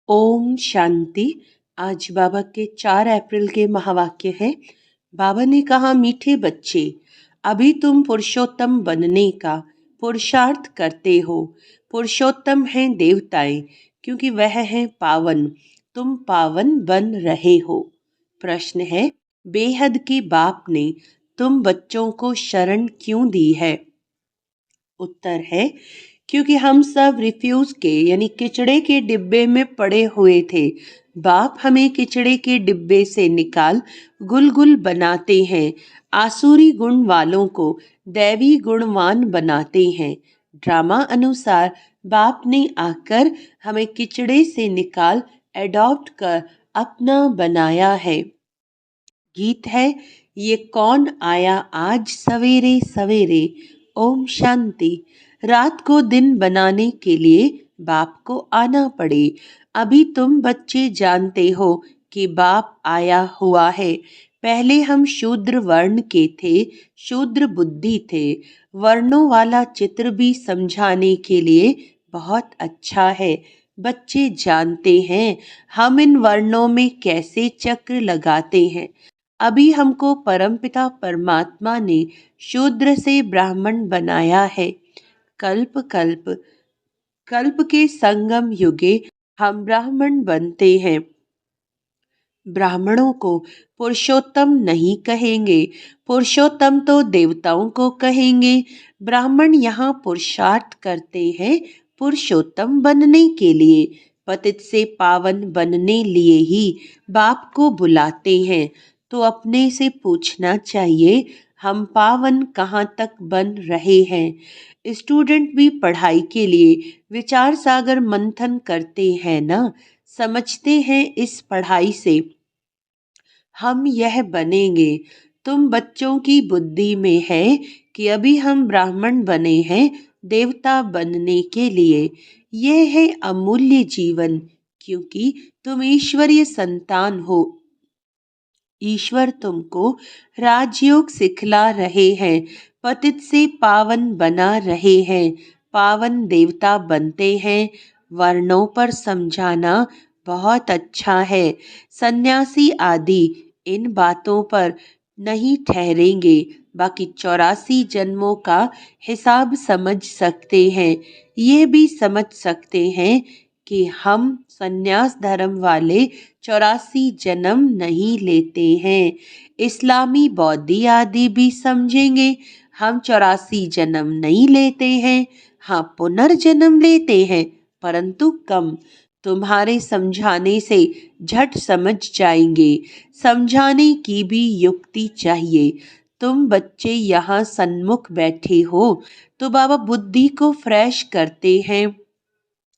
ओम शांति। आज बाबा के 4 अप्रैल के महावाक्य है। बाबा ने कहा, मीठे बच्चे, अभी तुम पुरुषोत्तम बनने का पुरुषार्थ करते हो। पुरुषोत्तम हैं देवताएं, क्योंकि वह हैं पावन। तुम पावन बन रहे हो। प्रश्न है, बेहद के बाप ने तुम बच्चों को शरण क्यों दी है? उत्तर है, क्योंकि हम सब रिफ्यूज के यानी किचड़े के डिब्बे में पड़े हुए थे। बाप हमें किचड़े के डिब्बे से निकाल गुलगुल बनाते हैं। आसुरी गुण वालों को दैवी गुणवान बनाते हैं। ड्रामा अनुसार बाप ने आकर हमें किचड़े से निकाल एडॉप्ट कर अपना बनाया है। गीत है, ये कौन आया आज सवेरे सवेरे। ओम शांति। रात को दिन बनाने के लिए बाप को आना पड़े। अभी तुम बच्चे जानते हो कि बाप आया हुआ है। पहले हम शूद्र वर्ण के थे, शूद्र बुद्धि थे। वर्णों वाला चित्र भी समझाने के लिए बहुत अच्छा है। बच्चे जानते हैं हम इन वर्णों में कैसे चक्र लगाते हैं। अभी हमको परमपिता परमात्मा ने शूद्र से ब्राह्मण बनाया है। कल्प कल्प कल्प के संगम युगे हम ब्राह्मण बनते हैं। ब्राह्मणों को पुरुषोत्तम नहीं कहेंगे, पुरुषोत्तम तो देवताओं को कहेंगे। ब्राह्मण यहाँ पुरुषार्थ करते हैं पुरुषोत्तम बनने के लिए। पतित से पावन बनने लिए ही बाप को बुलाते हैं। तो अपने से पूछना चाहिए, हम पावन कहाँ तक बन रहे हैं? स्टूडेंट भी पढ़ाई के लिए विचार सागर मंथन करते हैं ना, समझते हैं इस पढ़ाई से हम यह बनेंगे। तुम बच्चों की बुद्धि में है कि अभी हम ब्राह्मण बने हैं देवता बनने के लिए। यह है अमूल्य जीवन, क्योंकि तुम ईश्वरीय संतान हो। ईश्वर तुमको राजयोग सिखला रहे हैं, पतित से पावन बना रहे हैं, पावन देवता बनते हैं। वर्णों पर समझाना बहुत अच्छा है। सन्यासी आदि इन बातों पर नहीं ठहरेंगे, बाकी 84 जन्मों का हिसाब समझ सकते हैं। ये भी समझ सकते हैं कि हम सन्यास धर्म वाले 84 जन्म नहीं लेते हैं। इस्लामी बौद्धि आदि भी समझेंगे हम 84 जन्म नहीं लेते हैं। हाँ, पुनर्जन्म लेते हैं, परंतु कम। तुम्हारे समझाने से झट समझ जाएंगे। समझाने की भी युक्ति चाहिए। तुम बच्चे यहाँ सन्मुख बैठे हो तो बाबा बुद्धि को फ्रेश करते हैं,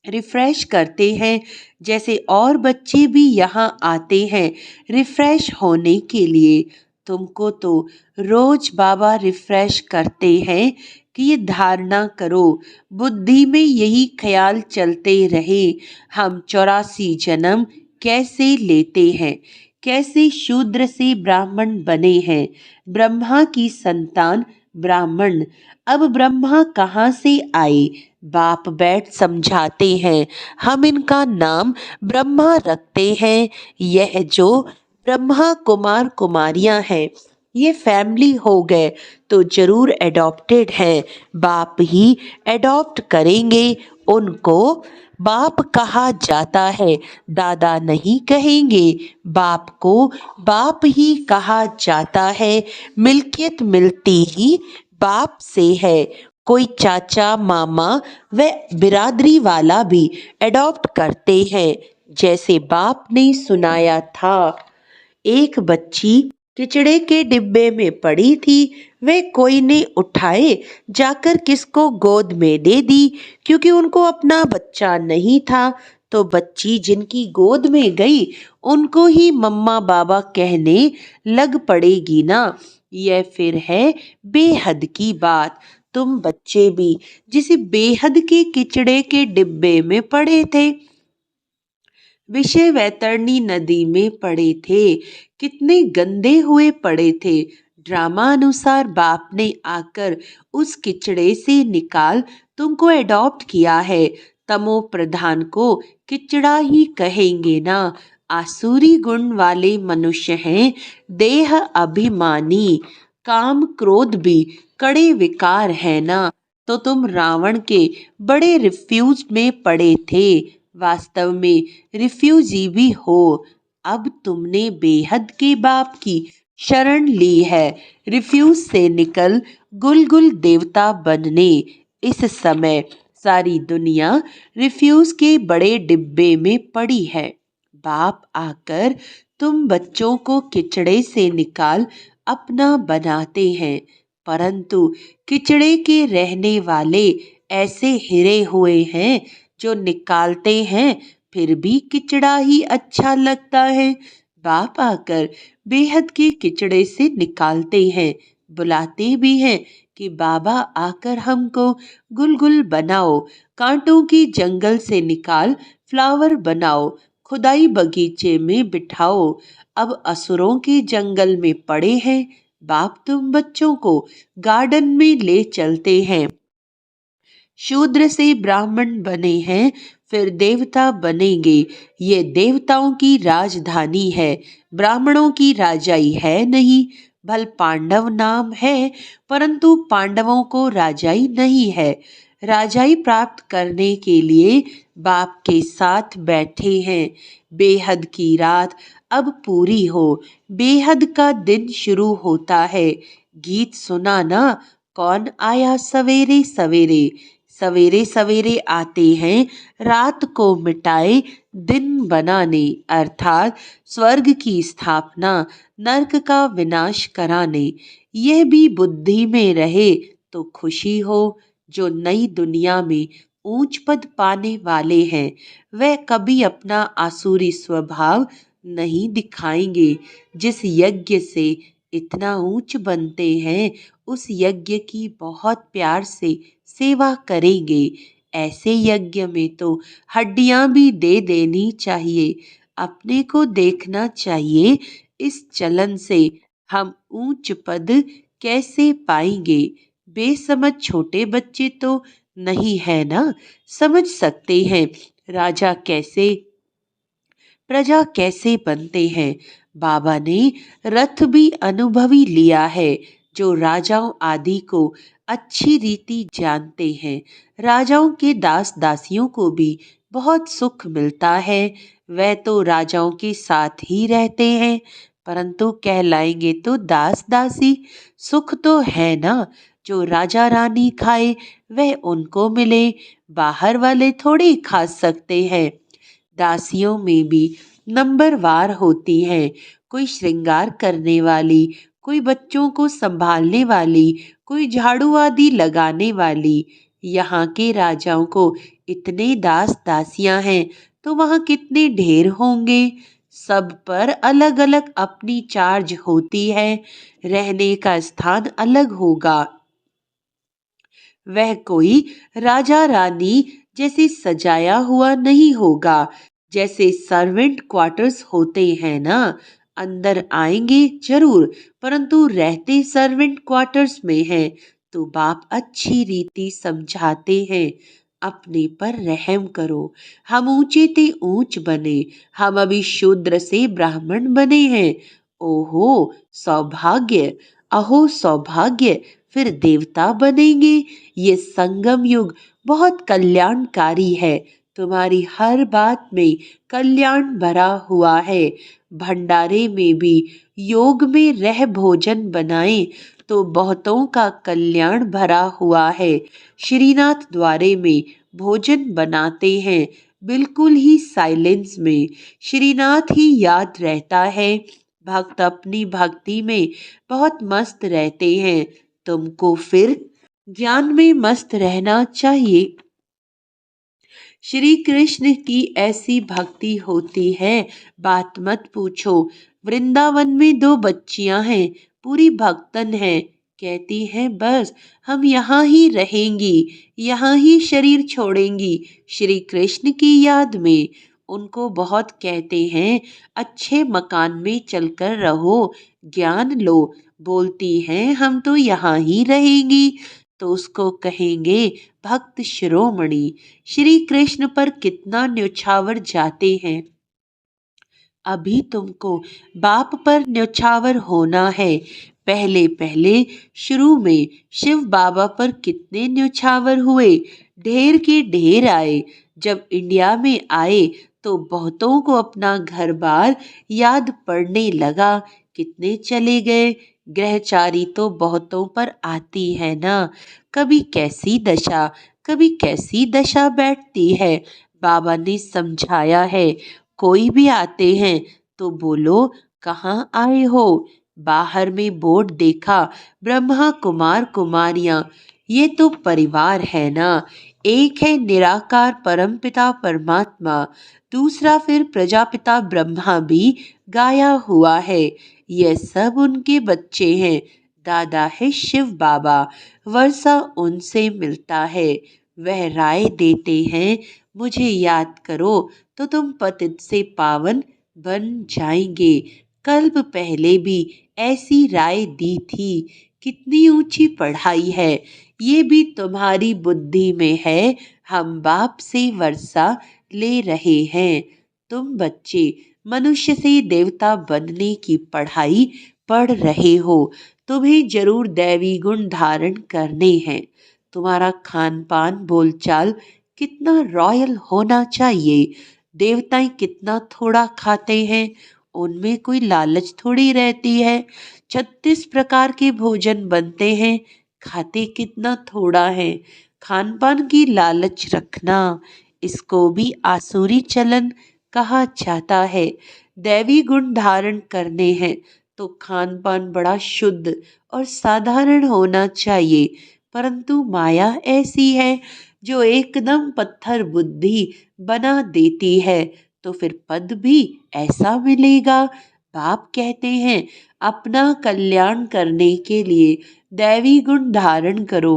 रिफ्रेश करते हैं। जैसे और बच्चे भी यहाँ आते हैं रिफ्रेश होने के लिए। तुमको तो रोज बाबा रिफ्रेश करते हैं कि ये धारणा करो, बुद्धि में यही ख्याल चलते रहे, हम 84 जन्म कैसे लेते हैं, कैसे शूद्र से ब्राह्मण बने हैं, ब्रह्मा की संतान ब्राह्मण। अब ब्रह्मा कहाँ से आए? बाप बैठ समझाते हैं। हम इनका नाम ब्रह्मा रखते हैं। यह जो ब्रह्मा कुमार कुमारियां हैं, ये फैमिली हो गए तो जरूर एडॉप्टेड हैं। बाप ही एडॉप्ट करेंगे उनको। बाप कहा जाता है, दादा नहीं कहेंगे। बाप को बाप ही कहा जाता है। मिल्कियत मिलती ही बाप से है। कोई चाचा मामा व बिरादरी वाला भी एडॉप्ट करते हैं। जैसे बाप ने सुनाया था, एक बच्ची किचड़े के डिब्बे में पड़ी थी। वे कोई ने उठाए जाकर किसको गोद में दे दी, क्योंकि उनको अपना बच्चा नहीं था। तो बच्ची जिनकी गोद में गई उनको ही मम्मा बाबा कहने लग पड़ेगी ना। यह फिर है बेहद की बात। तुम बच्चे भी जिसे बेहद के किचड़े के डिब्बे में पड़े थे, विषय वैतरणी नदी में पड़े थे, कितने गंदे हुए पड़े थे। ड्रामा अनुसार बाप ने आकर उस किचड़े से निकाल तुमको एडॉप्ट किया है। तमो प्रधान को किचड़ा ही कहेंगे ना। आसुरी गुण वाले मनुष्य हैं देह अभिमानी, काम क्रोध भी कड़े विकार है ना। तो तुम रावण के बड़े रिफ्यूज में पड़े थे, वास्तव में रिफ्यूजी भी हो। अब तुमने बेहद के बाप की शरण ली है, रिफ्यूज से निकल गुलगुल देवता बनने। इस समय सारी दुनिया रिफ्यूज के बड़े डिब्बे में पड़ी है। बाप आकर तुम बच्चों को किचड़े से निकाल अपना बनाते हैं, परंतु किचड़े के रहने वाले ऐसे हिरे हुए हैं जो निकालते हैं फिर भी किचड़ा ही अच्छा लगता है। बाप आकर बेहद के किचड़े से निकालते हैं, बुलाते भी हैं कि बाबा आकर हमको गुलगुल बनाओ, कांटों की जंगल से निकाल फ्लावर बनाओ, खुदाई बगीचे में बिठाओ। अब असुरों के जंगल में पड़े हैं, बाप तुम बच्चों को गार्डन में ले चलते हैं। शूद्र से ब्राह्मण बने हैं फिर देवता बनेंगे। ये देवताओं की राजधानी है, ब्राह्मणों की राजाई है नहीं। भल पांडव नाम है परंतु पांडवों को राजाई नहीं है। राजाई प्राप्त करने के लिए बाप के साथ बैठे हैं। बेहद की रात अब पूरी हो, बेहद का दिन शुरू होता है। गीत सुना ना, कौन आया सवेरे सवेरे। सवेरे सवेरे आते हैं रात को मिटाए दिन बनाने, अर्थात स्वर्ग की स्थापना नरक का विनाश कराने। यह भी बुद्धि में रहे तो खुशी हो। जो नई दुनिया में ऊंच पद पाने वाले हैं वह कभी अपना आसुरी स्वभाव नहीं दिखाएंगे। जिस यज्ञ से इतना ऊंच बनते हैं उस यज्ञ की बहुत प्यार से सेवा करेंगे। ऐसे यज्ञ में तो हड्डियां भी दे देनी चाहिए। अपने को देखना चाहिए इस चलन से हम ऊंच पद कैसे पाएंगे। बेसमझ छोटे बच्चे तो नहीं है ना, समझ सकते हैं राजा कैसे प्रजा कैसे बनते हैं। बाबा ने रथ भी अनुभवी लिया है जो राजाओं आदि को अच्छी रीति जानते हैं। राजाओं के दास दासियों को भी बहुत सुख मिलता है, वह तो राजाओं के साथ ही रहते हैं परंतु कहलाएंगे तो दास दासी। सुख तो है ना, जो राजा रानी खाए वह उनको मिले, बाहर वाले थोड़ी खा सकते हैं। दासियों में भी नंबरवार होती हैं, कोई श्रृंगार करने वाली, कोई बच्चों को संभालने वाली, कोई झाड़ू आदि लगाने वाली। यहाँ के राजाओं को इतने दास दासियां हैं तो वहाँ कितने ढेर होंगे। सब पर अलग अलग अपनी चार्ज होती है, रहने का स्थान अलग होगा। वह कोई राजा रानी जैसे सजाया हुआ नहीं होगा। जैसे सर्वेंट क्वार्टर्स होते हैं ना, अंदर आएंगे जरूर परंतु रहते सर्वेंट क्वार्टर्स में हैं। तो बाप अच्छी रीति समझाते हैं, अपने पर रहम करो। हम ऊंचे ते ऊंच बने, हम अभी शूद्र से ब्राह्मण बने हैं। ओहो सौभाग्य, अहो सौभाग्य, फिर देवता बनेंगे। ये संगम युग बहुत कल्याणकारी है, तुम्हारी हर बात में कल्याण भरा हुआ है। भंडारे में भी योग में रह भोजन बनाएं तो बहुतों का कल्याण भरा हुआ है। श्रीनाथ द्वारे में भोजन बनाते हैं बिल्कुल ही साइलेंस में, श्रीनाथ ही याद रहता है। भक्त अपनी भक्ति में बहुत मस्त रहते हैं, तुमको फिर ज्ञान में मस्त रहना चाहिए। श्री कृष्ण की ऐसी भक्ति होती है बात मत पूछो। वृंदावन में दो बच्चियां हैं, पूरी भक्तन हैं, कहती हैं बस हम यहाँ ही रहेंगी, यहाँ ही शरीर छोड़ेंगी श्री कृष्ण की याद में। उनको बहुत कहते हैं अच्छे मकान में चलकर रहो, ज्ञान लो, बोलती हैं हम तो यहाँ ही रहेंगी। तो उसको कहेंगे भक्त शिरोमणि। श्री कृष्ण पर कितना न्योछावर जाते हैं। अभी तुमको बाप पर न्योछावर होना है। पहले पहले शुरू में शिव बाबा पर कितने न्योछावर हुए, ढेर के ढेर आए। जब इंडिया में आए तो बहुतों को अपना घर बार याद पड़ने लगा। कितने चले गए। ग्रहचारी तो बहुतों पर आती है ना। कभी कैसी दशा, कभी कैसी दशा बैठती है। बाबा ने समझाया है, कोई भी आते हैं तो बोलो कहाँ आए हो। बाहर में बोर्ड देखा, ब्रह्मा कुमार कुमारियां, ये तो परिवार है ना। एक है निराकार परमपिता परमात्मा, दूसरा फिर प्रजापिता ब्रह्मा भी गाया हुआ है। ये सब उनके बच्चे हैं। दादा है शिव बाबा, वर्षा उनसे मिलता है। वह राय देते हैं, मुझे याद करो तो तुम पतित से पावन बन जाएंगे। कल्प पहले भी ऐसी राय दी थी। कितनी ऊंची पढ़ाई है, ये भी तुम्हारी बुद्धि में है। हम बाप से वर्षा ले रहे हैं। तुम बच्चे मनुष्य से देवता बनने की पढ़ाई पढ़ रहे हो। तुम्हें जरूर दैवी गुण धारण करने हैं। तुम्हारा खान पान बोलचाल कितना रॉयल होना चाहिए। देवताएं कितना थोड़ा खाते हैं, उनमें कोई लालच थोड़ी रहती है। 36 प्रकार के भोजन बनते हैं, खाते कितना थोड़ा है। खान पान की लालच रखना, इसको भी आसुरी चलन कहा जाता है। दैवी गुण धारण करने हैं तो खान पान बड़ा शुद्ध और साधारण होना चाहिए। परंतु माया ऐसी है जो एकदम पत्थर बुद्धि बना देती है। तो फिर पद भी ऐसा मिलेगा। बाप कहते हैं, अपना कल्याण करने के लिए दैवी गुण धारण करो।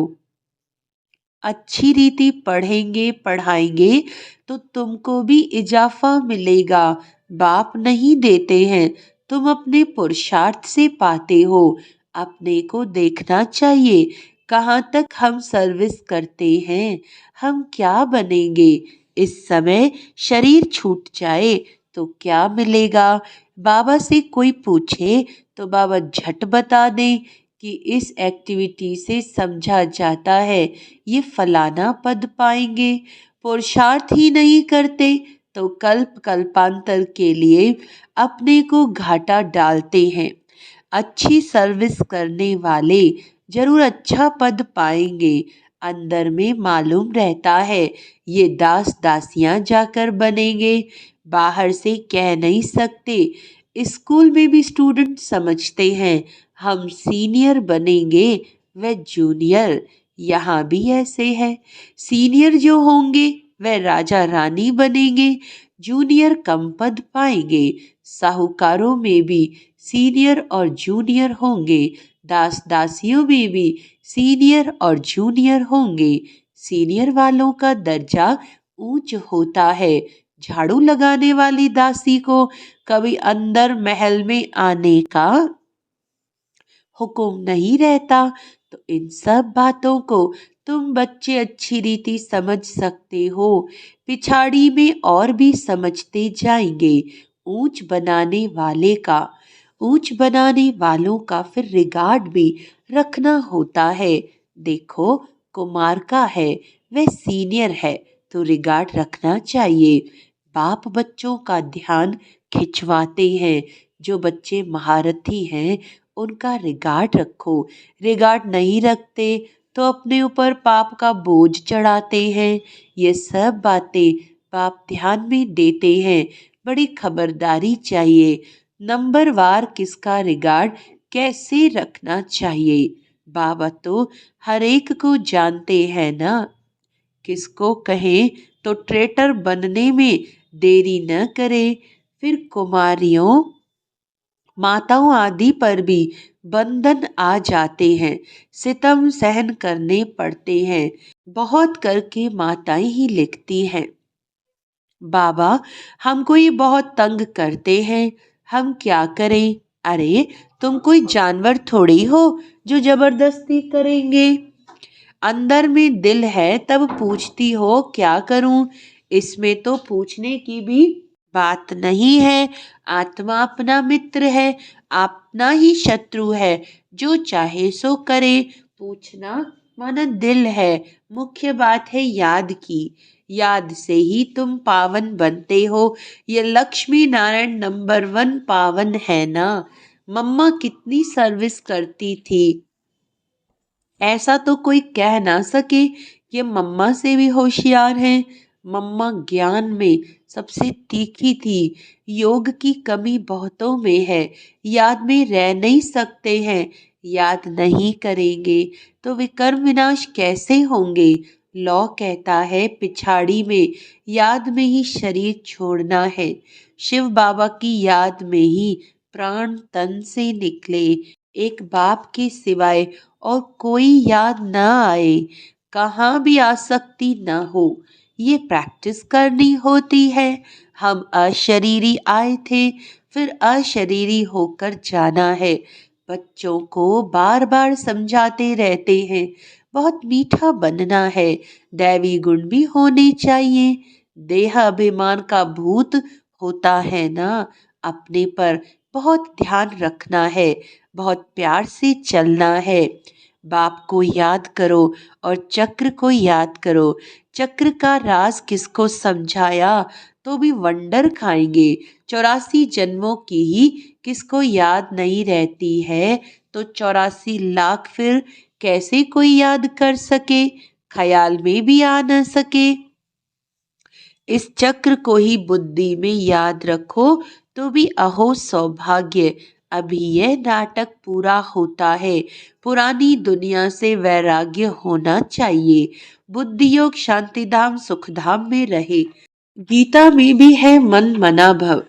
अच्छी रीति पढ़ेंगे पढ़ाएंगे तो तुमको भी इजाफा मिलेगा। बाप नहीं देते हैं, तुम अपने पुरुषार्थ से पाते हो। अपने को देखना चाहिए, कहाँ तक हम सर्विस करते हैं, हम क्या बनेंगे। इस समय शरीर छूट जाए तो क्या मिलेगा। बाबा से कोई पूछे तो बाबा झट बता दें कि इस एक्टिविटी से समझा जाता है ये फलाना पद पाएंगे। पुरुषार्थ ही नहीं करते तो कल्प कल्पांतर के लिए अपने को घाटा डालते हैं। अच्छी सर्विस करने वाले जरूर अच्छा पद पाएंगे। अंदर में मालूम रहता है ये दास दासियां जाकर बनेंगे, बाहर से कह नहीं सकते। स्कूल में भी स्टूडेंट समझते हैं हम सीनियर बनेंगे व जूनियर। यहाँ भी ऐसे है, सीनियर जो होंगे वह राजा रानी बनेंगे, जूनियर कम पद पाएंगे। साहूकारों में भी सीनियर और जूनियर होंगे, दास दासियों में भी सीनियर और जूनियर होंगे। सीनियर वालों का दर्जा ऊंच होता है। झाड़ू लगाने वाली दासी को कभी अंदर महल में आने का हुक्म नहीं रहता। तो इन सब बातों को तुम बच्चे अच्छी रीति समझ सकते हो। पिछाड़ी में और भी समझते जाएंगे। ऊंच बनाने वाले का, ऊंच बनाने वालों का फिर रिगार्ड भी रखना होता है। देखो, कुमार का है, वह सीनियर है तो रिगार्ड रखना चाहिए। बाप बच्चों का ध्यान खिंचवाते हैं। जो बच्चे महारथी हैं उनका रिगार्ड रखो। रिगार्ड नहीं रखते तो अपने ऊपर पाप का बोझ चढ़ाते हैं। ये सब बातें बाप ध्यान में देते हैं। बड़ी खबरदारी चाहिए। नंबरवार किसका रिगार्ड कैसे रखना चाहिए। बाबा तो हर एक को जानते हैं ना। किसको कहें तो ट्रेटर बनने में देरी न करे। फिर कुमारियों माताओं आदि पर भी बंधन आ जाते हैं, सितम सहन करने पड़ते हैं। बहुत करके माताएं ही लिखती हैं, बाबा हमको ये बहुत तंग करते हैं, हम क्या करें। अरे तुम कोई जानवर थोड़ी हो जो जबरदस्ती करेंगे। अंदर में दिल है तब पूछती हो क्या करूं। इसमें तो पूछने की भी बात नहीं है। आत्मा अपना मित्र है, अपना ही शत्रु है। जो चाहे सो करे, पूछना मन दिल है। मुख्य बात है याद की, याद से ही तुम पावन बनते हो। ये लक्ष्मी नारायण नंबर 1 पावन है ना। मम्मा कितनी सर्विस करती थी, ऐसा तो कोई कह ना सके। ये मम्मा से भी होशियार हैं। मम्मा ज्ञान में सबसे तीखी थी। योग की कमी बहुतों में है, याद में रह नहीं सकते हैं। याद नहीं करेंगे तो विकर्म विनाश कैसे होंगे। लौ कहता है पिछाड़ी में, याद में ही शरीर छोड़ना है। शिव बाबा की याद में ही प्राण तन से निकले। एक बाप के सिवाय और कोई याद न आए, कहाँ भी आसक्ति न हो, ये प्रैक्टिस करनी होती है। हम अशरीरी आए थे, फिर अशरीरी होकर जाना है। बच्चों को बार बार समझाते रहते हैं, बहुत मीठा बनना है, दैवी गुण भी होने चाहिए। देह अभिमान का भूत होता है ना, अपने पर बहुत ध्यान रखना है, बहुत प्यार से चलना है। बाप को याद करो और चक्र को याद करो। चक्र का राज किसको समझाया तो भी वंडर खाएंगे। 84 जन्मों की ही किसको याद नहीं रहती है, तो 84 लाख फिर कैसे कोई याद कर सके, ख्याल में भी आ न सके। इस चक्र को ही बुद्धि में याद रखो तो भी अहो सौभाग्य। अभी यह नाटक पूरा होता है, पुरानी दुनिया से वैराग्य होना चाहिए। बुद्धि योग शांतिधाम सुखधाम में रहे। गीता में भी है मन मना भव।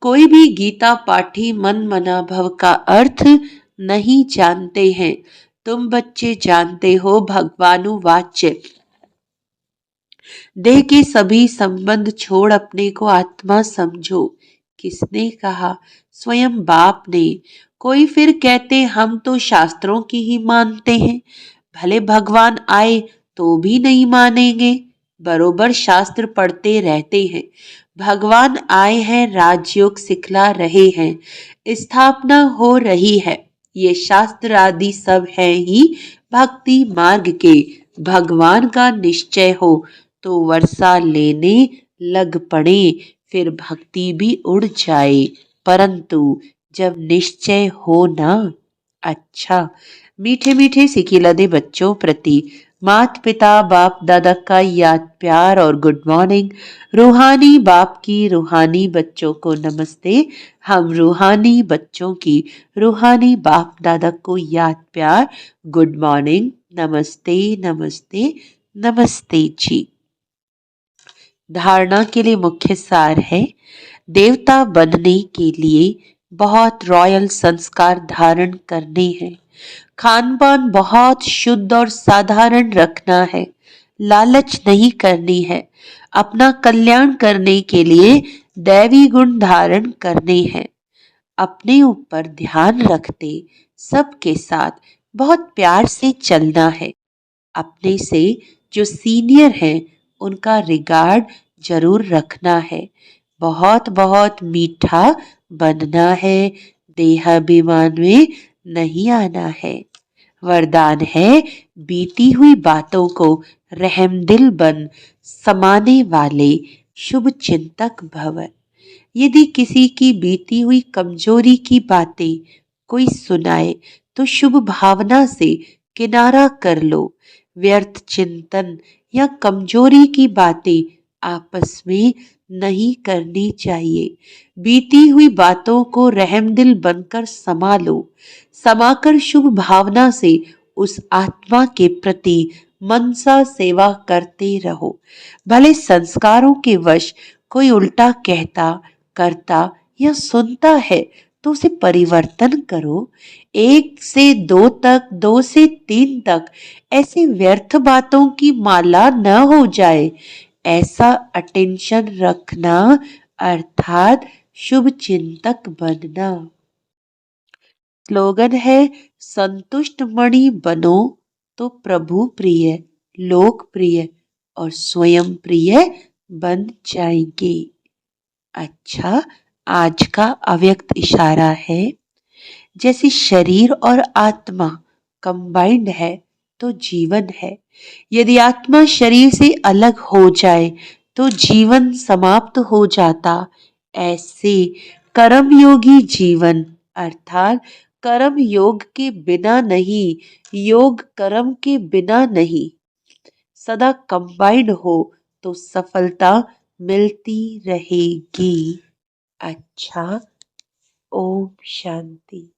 कोई भी गीता पाठी मन मना भव का अर्थ नहीं जानते हैं। तुम बच्चे जानते हो भगवानुवाच्य। देह के सभी संबंध छोड़ अपने को आत्मा समझो। किसने कहा? स्वयं बाप ने। कोई फिर कहते हम तो शास्त्रों की ही मानते हैं। भले भगवान आए तो भी नहीं मानेंगे। बरोबर शास्त्र पढ़ते रहते हैं। भगवान आए हैं, राजयोग सिखला रहे हैं, स्थापना हो रही है। ये शास्त्र आदि सब है ही भक्ति मार्ग के। भगवान का निश्चय हो तो वर्षा लेने लग पड़े, फिर भक्ति भी उड़ जाए। परंतु जब निश्चय हो ना। अच्छा, मीठे मीठे सिखिलदे बच्चों प्रति मात पिता बाप दादा का याद प्यार और गुड मॉर्निंग। रूहानी बाप की रूहानी बच्चों को नमस्ते। हम रूहानी बच्चों की रूहानी बाप दादा को याद प्यार, गुड मॉर्निंग, नमस्ते नमस्ते नमस्ते जी। धारणा के लिए मुख्य सार है, देवता बनने के लिए बहुत रॉयल संस्कार धारण करने हैं। खान पान बहुत शुद्ध और साधारण रखना है। लालच नहीं करनी है। अपना कल्याण करने के लिए दैवी गुण धारण करने हैं। अपने ऊपर ध्यान रखते सबके साथ बहुत प्यार से चलना है। अपने से जो सीनियर हैं उनका रिगार्ड जरूर रखना है। बहुत बहुत मीठा बनना है, देहाभिमान में नहीं आना है। वरदान है, बीती हुई बातों को रहमदिल बन समाने वाले शुभ चिंतक भव। यदि किसी की बीती हुई कमजोरी की बातें कोई सुनाए तो शुभ भावना से किनारा कर लो। व्यर्थ चिंतन या कमजोरी की बातें आपस में नहीं करनी चाहिए। बीती हुई बातों को रहमदिल बनकर समा लो। समाकर शुभ भावना से उस आत्मा के प्रति मनसा सेवा करते रहो। भले संस्कारों के वश कोई उल्टा कहता करता या सुनता है तो उसे परिवर्तन करो। 1 से 2 तक, 2 से 3 तक ऐसी व्यर्थ बातों की माला न हो जाए, ऐसा अटेंशन रखना अर्थात शुभ चिंतक बनना। स्लोगन है, संतुष्ट मणि बनो तो प्रभु प्रिय, लोकप्रिय और स्वयं प्रिय बन जाएंगे। अच्छा, आज का अव्यक्त इशारा है, जैसे शरीर और आत्मा कंबाइंड है तो जीवन है। यदि आत्मा शरीर से अलग हो जाए तो जीवन समाप्त हो जाता। ऐसे कर्मयोगी जीवन अर्थात कर्म योग के बिना नहीं, योग कर्म के बिना नहीं, सदा कंबाइंड हो तो सफलता मिलती रहेगी। अच्छा, ओम शांति।